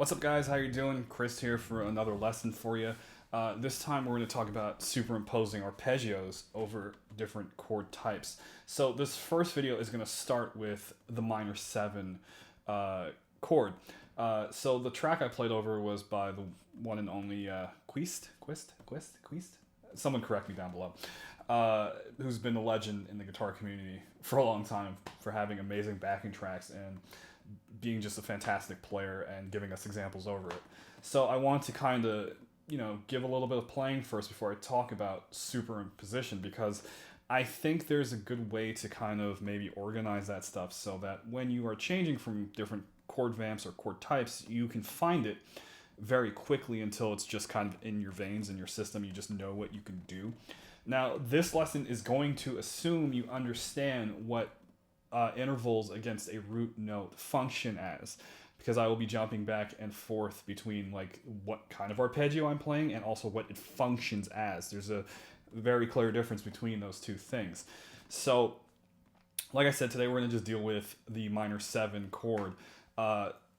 What's up, guys? How you doing? Quist here for another lesson for you. This time we're going to talk about superimposing arpeggios over different chord types. So this first video is going to start with the minor 7 chord. So the track I played over was by the one and only Quist? Someone correct me down below. Who's been a legend in the guitar community for a long time for having amazing backing tracks and being just a fantastic player and giving us examples over it. So I want to kind of, give a little bit of playing first before I talk about superimposition, because I think there's a good way to kind of maybe organize that stuff so that when you are changing from different chord vamps or chord types, you can find it very quickly until it's just kind of in your veins, in your system. You just know what you can do. Now, this lesson is going to assume you understand what intervals against a root note function as, because I will be jumping back and forth between like what kind of arpeggio I'm playing and also what it functions as. There's a very clear difference between those two things. So like I said, today we're going to just deal with the minor 7 chord.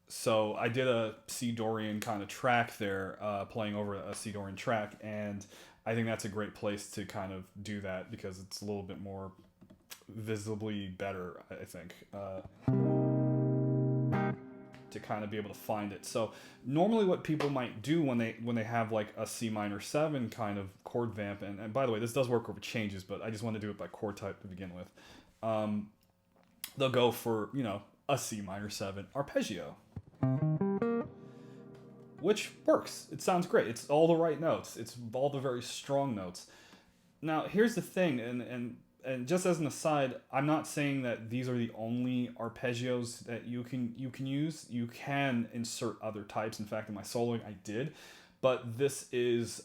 So I did a C Dorian kind of track there, playing over a C Dorian track, and I think that's a great place to kind of do that because it's a little bit more visibly better, I think, to kind of be able to find it. So normally what people might do when they have like a C minor 7 kind of chord vamp, and by the way, this does work over changes, but I just want to do it by chord type to begin with. They'll go for, a C minor 7 arpeggio, which works. It sounds great. It's all the right notes. It's all the very strong notes. Now, here's the thing, and just as an aside, I'm not saying that these are the only arpeggios that you can use. You can insert other types. In fact, in my soloing, I did. But this is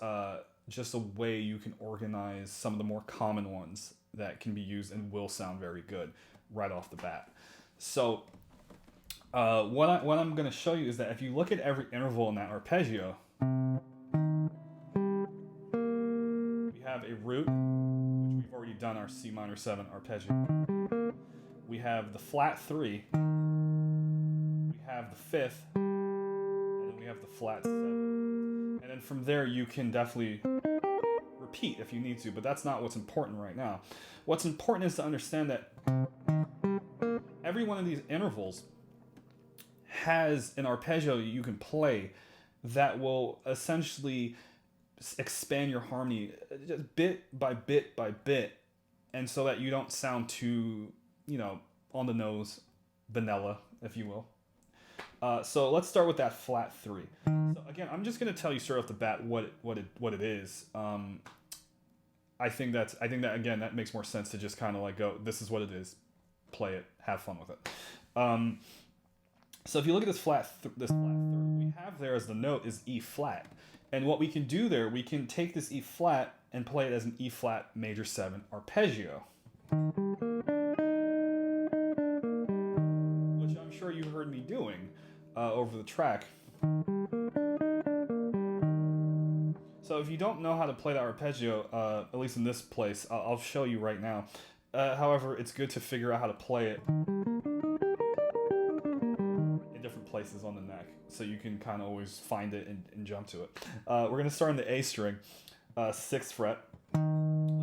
just a way you can organize some of the more common ones that can be used and will sound very good right off the bat. So what I'm going to show you is that if you look at every interval in that arpeggio, we have a root, which we've already done our C minor 7 arpeggio. We have the flat 3, we have the 5th, and then we have the flat 7. And then from there you can definitely repeat if you need to, but that's not what's important right now. What's important is to understand that every one of these intervals has an arpeggio you can play that will essentially expand your harmony just bit by bit by bit, and so that you don't sound too, on the nose, vanilla, if you will. So let's start with that flat 3. So again, I'm just going to tell you straight off the bat what it is. I think that again that makes more sense to just kind of like go, this is what it is, play it, have fun with it. So if you look at this flat third we have there as the note is E flat. And what we can do there, we can take this E flat and play it as an E flat major 7 arpeggio, which I'm sure you heard me doing over the track. So if you don't know how to play that arpeggio, at least in this place, I'll show you right now. However, it's good to figure out how to play it in different places on the neck, so you can kind of always find it and jump to it. We're going to start on the A string, 6th fret, with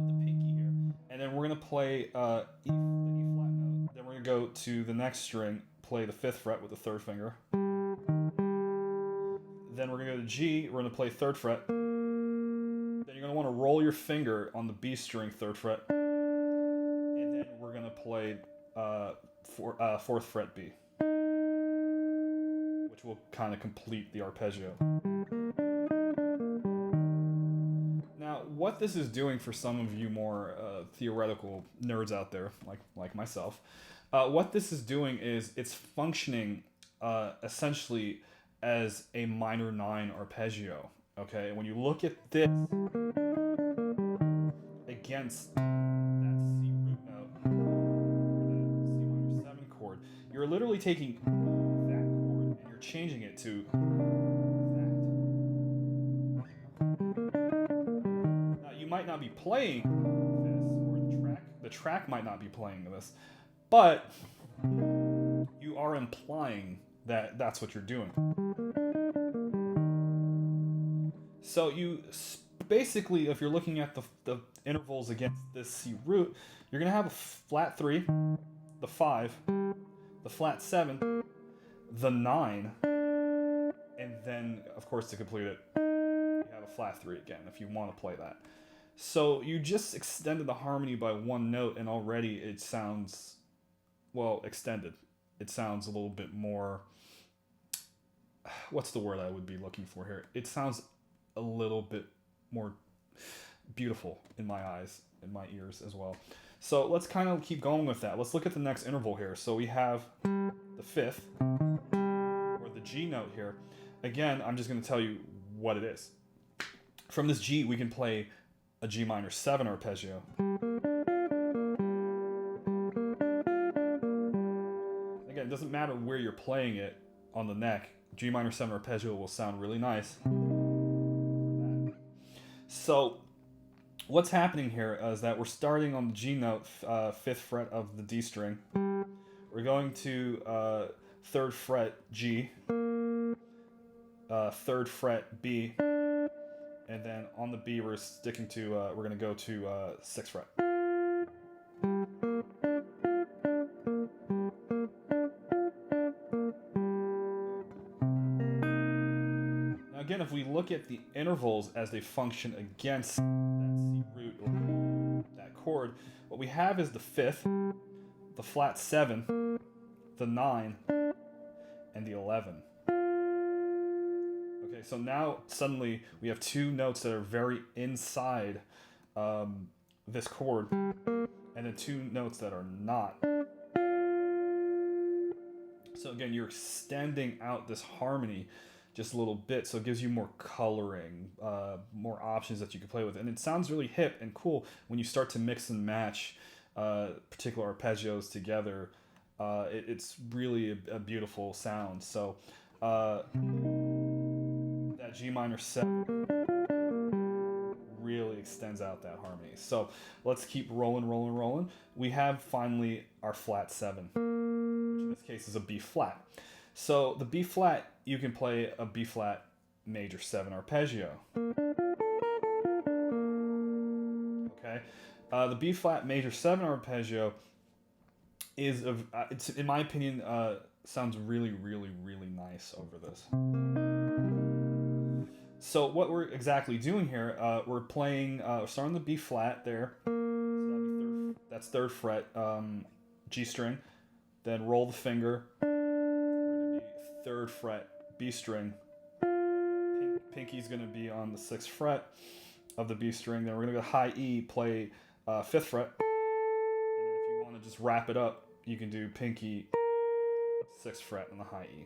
the pinky here, and then we're going to play the E flat note. Then we're going to go to the next string, play the 5th fret with the 3rd finger. Then we're going to go to G, we're going to play 3rd fret. Then you're going to want to roll your finger on the B string, 3rd fret. And then we're going to play 4th fret B, which will kind of complete the arpeggio. Now, what this is doing for some of you more theoretical nerds out there, like myself, what this is doing is it's functioning essentially as a minor 9 arpeggio. Okay, when you look at this against that C root note, or the C minor 7 chord, you're literally taking that chord and you're changing it to that. Now, you might not be playing this, or the track might not be playing this, but you are implying that that's what you're doing. So you basically, if you're looking at the intervals against this C root, you're going to have a flat 3, the 5, the flat 7, the 9, and then, of course, to complete it, you have a flat 3 again, if you want to play that. So you just extended the harmony by one note, and already it sounds, well, extended. It sounds a little bit more, what's the word I would be looking for here? It sounds a little bit more beautiful in my eyes, in my ears as well. So let's kind of keep going with that. Let's look at the next interval here. So we have the 5th, or the G note here. Again, I'm just going to tell you what it is. From this G, we can play a G minor 7 arpeggio. Again, it doesn't matter where you're playing it on the neck. G minor 7 arpeggio will sound really nice. So what's happening here is that we're starting on the G note, 5th fret of the D string. We're going to 3rd fret G, 3rd fret B, and then on the B we're sticking to, we're going to go to 6th fret. Now again, if we look at the intervals as they function against that C root or that chord, what we have is the 5th, the flat 7, the 9, and the 11. Okay, so now suddenly we have two notes that are very inside this chord, and then two notes that are not. So again, you're extending out this harmony just a little bit, so it gives you more coloring, more options that you can play with, and it sounds really hip and cool when you start to mix and match particular arpeggios together. It's really a beautiful sound. So that G minor 7 really extends out that harmony. So let's keep rolling. We have finally our flat 7, which in this case is a B flat. So the B flat, you can play a B flat major 7 arpeggio. Okay, the B flat major 7 arpeggio is it's, in my opinion, sounds really nice over this. So what we're exactly doing here, we're playing, starting the B flat there. So that's 3rd fret, G string. Then roll the finger. We're gonna be 3rd fret, B string. Pinky's gonna be on the 6th fret of the B string. Then we're gonna go high E, play 5th fret. And then if you want to just wrap it up, you can do pinky, 6th fret, and the high E.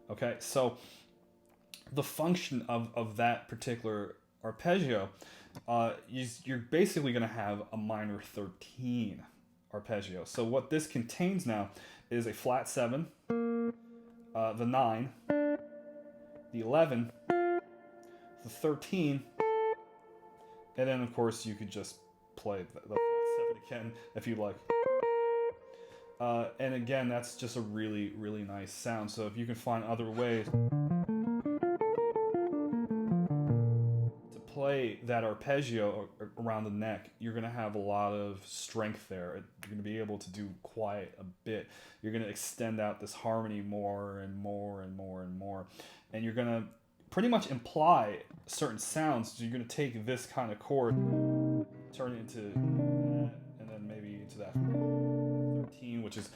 Okay, so the function of that particular arpeggio, you're basically going to have a minor 13 arpeggio. So what this contains now is a flat 7, the 9, the 11, the 13, and then of course you could just play the flat 7 again if you like. And again, that's just a really nice sound. So if you can find other ways to play that arpeggio around the neck, you're going to have a lot of strength there. You're going to be able to do quite a bit. You're going to extend out this harmony more and more. And you're going to pretty much imply certain sounds. So you're going to take this kind of chord, turn it into that, and then maybe into that 13, which is,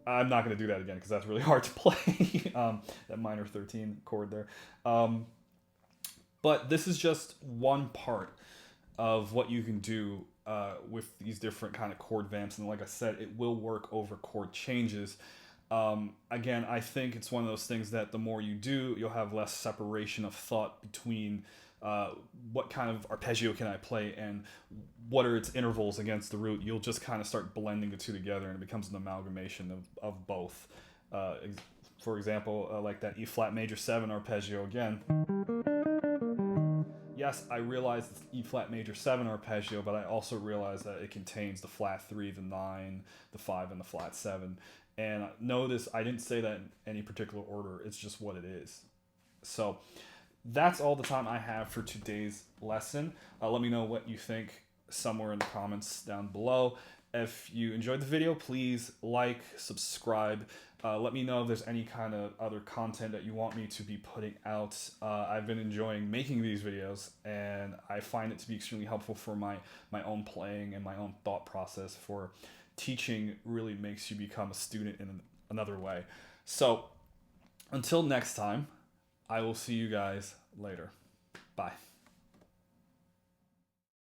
I'm not going to do that again because that's really hard to play, that minor 13 chord there. But this is just one part of what you can do with these different kind of chord vamps. And like I said, it will work over chord changes. Again, I think it's one of those things that the more you do, you'll have less separation of thought between what kind of arpeggio can I play and what are its intervals against the root. You'll just kind of start blending the two together, and it becomes an amalgamation of both. For example, like that E flat major 7 arpeggio again. Yes, I realize it's E flat major 7 arpeggio, but I also realize that it contains the flat 3, the 9, the 5, and the flat 7. And notice I didn't say that in any particular order, it's just what it is. So that's all the time I have for today's lesson. Let me know what you think somewhere in the comments down below. If you enjoyed the video, please like, subscribe. Let me know if there's any kind of other content that you want me to be putting out. I've been enjoying making these videos, and I find it to be extremely helpful for my own playing and my own thought process. For teaching really makes you become a student in another way. So until next time, I will see you guys later. Bye.